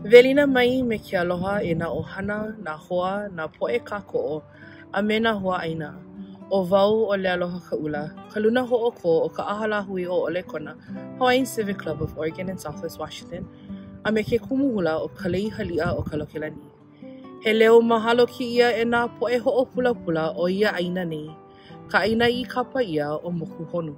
Velina mai me ke aloha e na ohana, na hoa, na po'e kāko'o, a me na hoa aina. O wau o le aloha ka ula, ka luna ho'oko o ka ahala hui o Ole Kona, Hawaiian Civic Club of Oregon and Southwest Washington, a me ke kumuhula o ka lei hali'a o ka lokelani. He leo mahalo ki ia e nā po'e ho'o pula pula o ia aina nei, ka aina I kapa ia o moku honu.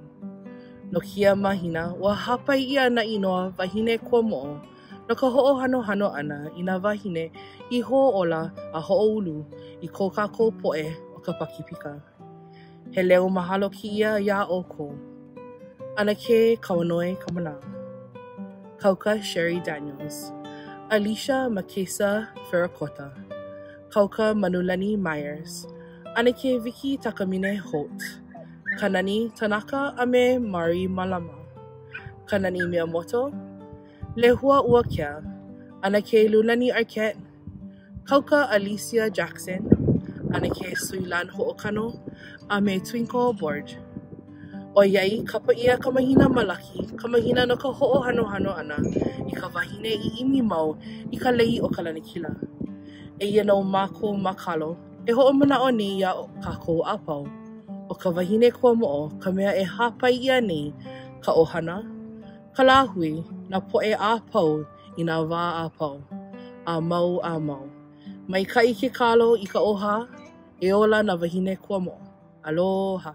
No kia mahina, ua hapa ia na inoa wahine kua mo'o, no ka ho'o hano ana I nā wahine I ho'ola a ho'oulu I ko kākou po'e o ka pakipika. He leo mahalo ki ia ia o ko. Ana ke Kawanoi Kamana. Kauka Sherry Daniels. Alicia Makesa Ferrakota. Kauka Manulani Myers. Ana ke Vicky Takamine Holt. Kanani Tanaka Ame Mari Malama. Kanani Miyamoto. Lehua ua kia. Ana ke Lulani Arquette. Kauka Alicia Jackson. Ana ke Suilan Ho'okano. Ame Twinkle Borge. O iai kapa ia ka mahina malaki. Ka mahina no ka ho'o hano ana. I ka wahine I imi mau. I ka lei o ka lanikila. E ia no mako makalo. E ho'o mana'o nei ia o kākou apau. O ka wahine kua mo'o, ka mea e hapai ia nei, ka ohana, ka lahui, na po'e a pau I nā wā a pau, a mau. Mai kai ke kalo I ka oha, e ola na wahine kua mo'o. Aloha.